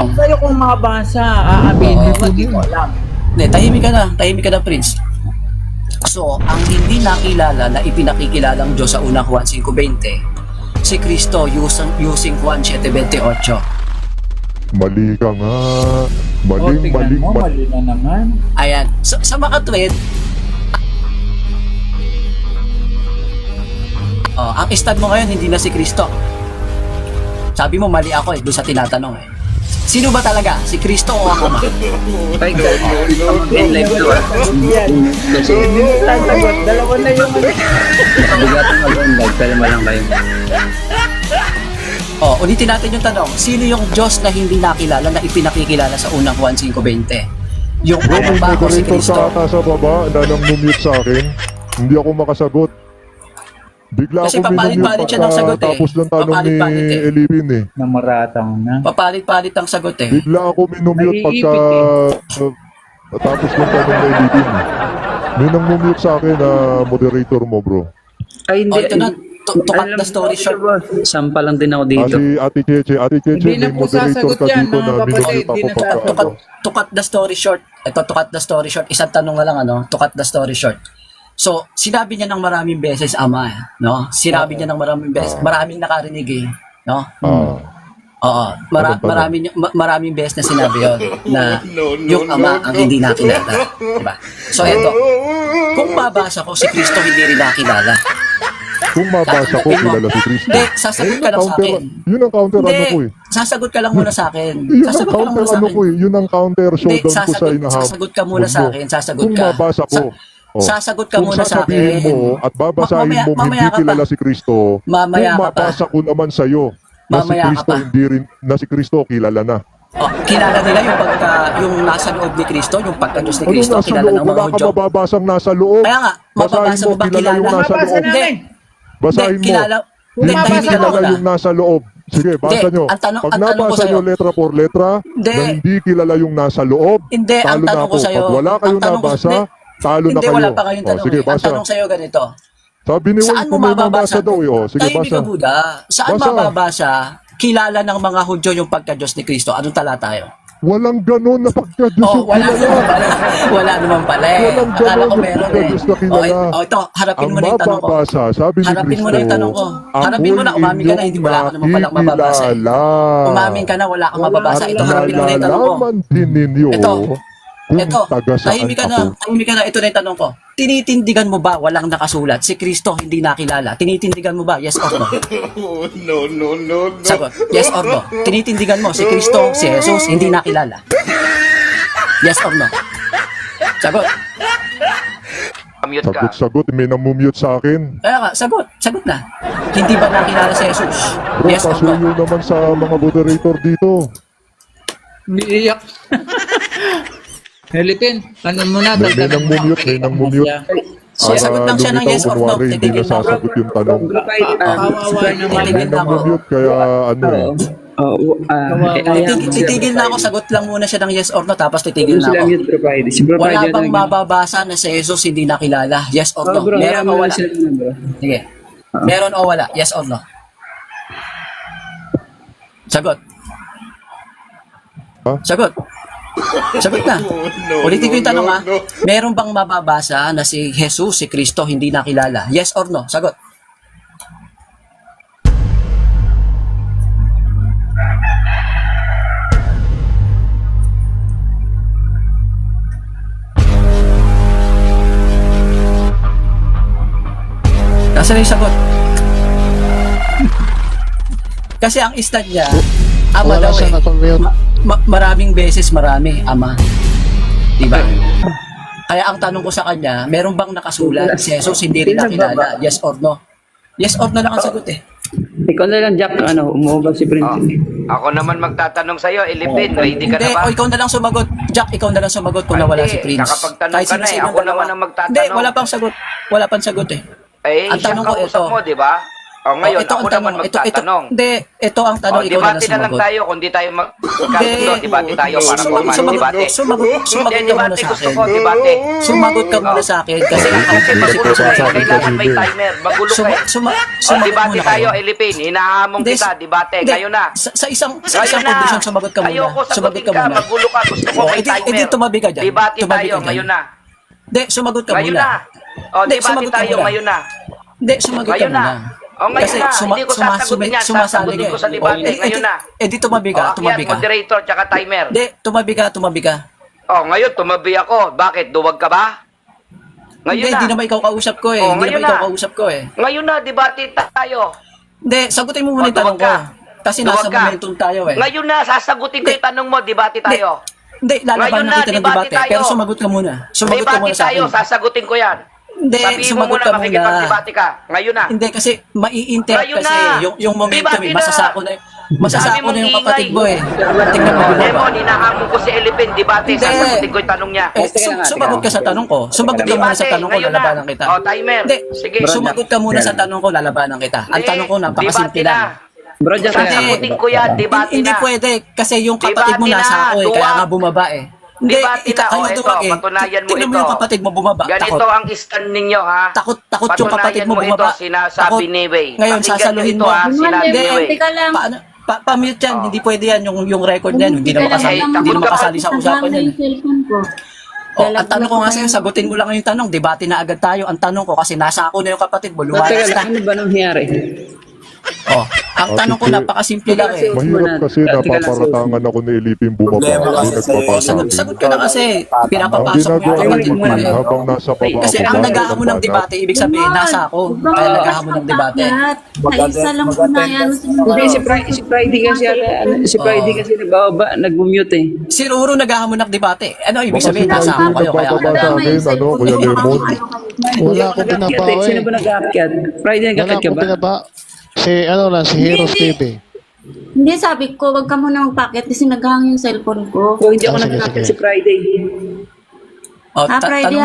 Sa'yo kung mabasa, aaminin mo, di ko alam. Hindi, tahimik ka na, Prince. So, ang hindi nakilala na ipinakikilalang Diyos sa unang Juan 5:20, si Kristo using Juan 7:28. Mali ka nga. Tingnan mo, mali na naman. Ayan, sa makatwid, ang stand mo ngayon hindi na si Kristo. Sabi mo mali ako doon sa tinatanong eh. Sino ba talaga? Si Kristo o ang Ama? Ay, go. Live to ah. Kasi, Sasagot, dalawa na yung mabigatong mag-live, pero malang kayo. Ulitin natin yung tanong. Sino yung Diyos na hindi nakilala na ipinakikilala sa unang Juan 5:20? Yung Bro, Ama may ba o si moderator Kristo? ka ata sa baba na nang mumute sa akin. Hindi ako makasagot. Bigla Kasi ako papalit-palit siya ng sagot eh. tapos ng tanong ni Papalit-palit eh. Elipin eh. na maratang na. Papalit-palit ang sagot eh. Bigla ako minumute pagka tapos ng tanong ni Elipin eh. May nang mumute sa akin na moderator mo bro. Ay, hindi. Ito na. To cut the story short. Sampa lang din ako dito. Si Ate Cheche, Hindi na may po moderator sasagot ka yan, dito mga na kapatid. minumute ako Hindi na pagka sasagot. To cut the story short. Ito, to cut the story short. Isang tanong na lang, to cut the story short. So, sinabi niya ng maraming beses, Ama, no? Sinabi niya ng maraming beses, maraming nakarinig eh, no? Oo, maraming beses na sinabi yun, na yung Ama ang hindi nakilala. Diba? So, ito, kung babasa ko, si Kristo hindi rin nakilala. Kung mabasa ko, kilala si Kristo. Hindi, sasagot ka lang sa akin. Yun ang counter ano ko eh. Sasagot ka lang muna sa akin. Yun ang Sasagot ka lang counter muna sa ano akin. ko eh. Yun ang counter Hindi, showdown ko sa inahap. sasagot ka muna sa akin. Sasagot Kung ka. mabasa ko. Sasagot ka Kung muna sa sasabihin akin. mo at babasahin Mamaya- mo mamaya hindi ka pa. kilala si Kristo, Mamaya kung ka pa. mabasa ko naman sa'yo na si Mamaya ka Kristo pa. hindi rin, na si Kristo kilala na. Kilala nila yung nasa loob ni Kristo, yung pagka-Diyos ni Ano Kristo, nasa kilala loob? ng mga Wala ka Hudyo. mababasang nasa loob. Kaya nga, mababasa Basahin mo ba kilala yung kilala? nasa Mabasa loob. namin. Basahin Hindi, mo. kilala. Hindi Hindi, tahimik ka kilala muna. yung nasa loob. Sige, basa Hindi, nyo. ang tanong- Pag ang tanong ko nabasa sa'yo. nyo letra for letra, Hindi. na hindi kilala yung nasa loob, Hindi, ang talo na tanong ako. ko sa'yo. Pag wala kayong ang tanong ko- nabasa, hindi, talo na hindi, kayo. wala pa kayong tanong. Sige, Ang basa. tanong sa'yo ganito. Sabi ni Will, Saan mo kung may mababasa? mabasa daw eh. Oh, sige, Tahimik basa. ka, Buda. Saan Basa. mababasa? Kilala ng mga Hudyo yung pagka-Diyos ni Kristo. Anong tala tayo? Walang ganun na pagka-Diyos yung Wala kilala. naman pala. Wala naman pala eh. Walang Akala ganun ko na meron eh. pagka-Diyos na kilala. Ito, harapin Ang mo na yung tanong ko. mababasa, sabi ni Harapin Kristo, mo na yung tanong ko. Harapin mo na, umamin ka na, hindi wala ka naman palang mababasa eh. Umamin ka na, wala kang mababasa. Ito, harapin mo na yung tanong ko. nalalaman din ninyo Ito, kung Ito, taga saan tahimik ka ako. na. Ito na yung tanong ko. Tinitindigan mo ba walang nakasulat? Si Kristo hindi nakilala. Tinitindigan mo ba? Yes or no? No. Sagot. Yes or no? Tinitindigan mo si Kristo, si Jesus hindi nakilala. Yes or no? Sagot. Mute ka. Sagot, may namumute sa akin. Kaya nga, sagot. Sagot na. Hindi ba nakilala si Jesus? Bro, Yes or no? pasuyo naman sa mga moderator dito. Umiiyak. Helipin, ano mo na? May nang mumute, may nang mumute. So, sagot lang siya ng yes or no. Kunwari, hindi Titigil na ako. nasasagot yung tanong. Kawawa naman. Titigil May na nang ako. mumute, kaya ano eh. Titigil na ako. Sagot lang muna siya ng yes or no. Tapos titigil na ako. Wala bang mababasa na si Jesus hindi nakilala? Yes or no? Meron o wala? Sige. Meron o wala? Yes or no? Sagot. Ha? Sagot. Sagot na. Ulitin ko yung tanong ha. Meron bang mababasa na si Jesus, si Kristo, hindi nakilala? Yes or no? Sagot. Nasaan na yung sagot? Kasi ang istat niya, ama daw eh. Maraming beses marami, ama. Diba? Kaya ang tanong ko sa kanya, meron bang nakasulat? Si Jesus hindi rin nakilala. Yes or no? Yes or no lang ang sagot eh. Ikaw na lang, Jack. Umubag si Prince. Ako naman magtatanong sa'yo, Ilipin, ready ka Hindi, na ba? o ikaw na lang sumagot. Jack, ikaw na lang sumagot kung nawala si Prince. Nakapagtanong Kahit ka na eh. sino-sino Ako dalawa. naman ang magtatanong. Hindi, wala pang sagot. Wala pang sagot eh. Eh, Ang siya tanong ko kausap ito. mo, di ba? O ngayon, ito ako ang naman tanong. magtatanong. Hindi, ito ang O, tanong, ikaw na debate na lang sumagot. tayo. Kung di tayo magkakagulo, debate tayo para formal debate. Sumagot Hindi, ka muna debate sa gusto akin. ko, debate. Sumagot ka muna sa akin kasi ang Kasi isip magulo ko sa ka eh. sabi Kailangan ko, may sige. timer. Magulo ka eh. O, sumagot debate muna tayo, kayo. Elipin. Hinahamon Hindi, kita, debate. hindi, Ngayon na. Sa isang Ngayon na. condition, sumagot ka muna. Ayoko Sumagot sagutin ka ka. muna. Magulo ka. Gusto ko may timer. Edi tumabi ka dyan. Debate Tumabi tayo. ka dyan. Ngayon na. Hindi, sumagot ka Ngayon muna. na. O, Hindi, debate sumagot ka tayo. muna. Ngayon na. Hindi, sumagot ka Ngayon na. muna. O, ngayon na. Hindi ko sasagutin sumasali yan. Sasagutin ko sa debate. Ngayon na. Edi tumabi O, ka, akyat, tumabi ka. moderator, tsaka timer. Hindi, tumabi ka. Oh, ngayon tumabi ako. Bakit? Duwag ka ba? Ngayon Hindi, na. hindi naman ikaw kausap ko eh. Oh, Hindi ngayon naman ikaw na. kausap ko eh. Ngayon na, debate tayo. Hindi, sagutin mo muna yung tanong duwag ko. ka. Kasi Duwag nasa ka. momentum tayo eh. Ngayon na, sasagutin ko yung tanong mo. Debate tayo. Hindi, Ngayon lalaban na, na kita ng debate debate. tayo. Pero sumagot ka muna. Sumagot ka Debate muna sa tayo. akin. Sasagutin ko yan. Hindi, Sabihin mo sumagot muna, ka muna. makikipag-debate ka. Ngayon na. Hindi, kasi mai-interrupt Ngayon kasi na. yung momentum Debate eh. na. Masasako na Sabi mong yung ingay. kapatid mo eh. Tingnan mo bumaba. Demon, hinahamon ko si Elipin. Debate. Hindi. Sasagutin ko yung tanong niya. Sumagot ka sa tanong ko. Sumagot ka muna sa Debate, tanong ko, ngayon lalabanan na. kita. O, timer. Hindi, Sige. sumagot ka muna sa tanong ko, lalabanan kita. Ang tanong ko, napakasimple Debate na. lang. Bro, dyan ka lang. Sasagutin ko yan. Debate Hindi na. pwede, kasi yung kapatid mo Debate nasa na, ako eh, kaya duwag. nga bumaba eh. Hindi, Debate na, kayo ito, duwag eh. patunayan mo Tingnan mo ito. yung kapatid mo bumaba. Ganito Takot. ang stand ninyo, ha? Takot yung kapatid Patunayan mo bumaba. ito, sinasabi ni Way. Ngayon, Pakinggan sasaluhin nyo ito, mo. ha? Sinabi Hindi, ni Way. Teka lang. paano? Pa-mute yan, hindi pwede yan, yung record na yan, hindi na Teka lang, makasali, Hey, hindi na takot ka makasali sa usapan yan. yung cellphone ko. Ang tanong ko nga sa'yo, sagutin mo lang yung tanong, debate na agad tayo. Ang tanong ko, kasi nasa ako na yung kapatid mo, Teka lumalas lang, na. ano ba nangyari? Ang tanong ko, napakasimple lang eh. Mahirap kasi napaparatangan ako ni Elipin bumaba. Problema Hindi kasi sa'yo, nagpapasabi. Sagot ka na kasi, Ang pinapapasok mo ginagawa yung kapatid mo ni Elipin eh. habang nasa pababa. Kasi ang naghahamon ng debate, ibig sabihin, nasa ako. Kaya naghahamon ng debate. Sa isa lang po na yan. Hindi, si Friday kasi si Friday kasi nagbababa, nag-mute eh. Si Ruro naghahamon ng debate. Ano ibig Baka sabihin, si nasa ako Elipin kayo. Kaya nagbababa sa akin, ano, Kuya Lemon. Wala akong Nag-aakyat eh. pinabawi. Sino ba nag-aakyat? Friday Wala nag-aakyat ka akong ba? pinaba. Si ano lang, si Heroes TV. Hindi, sabi ko, wag ka muna magpakit kasi naghang yung cellphone ko. O hindi ako Sige, nag-aakyat sige. si Friday. Friday, tanong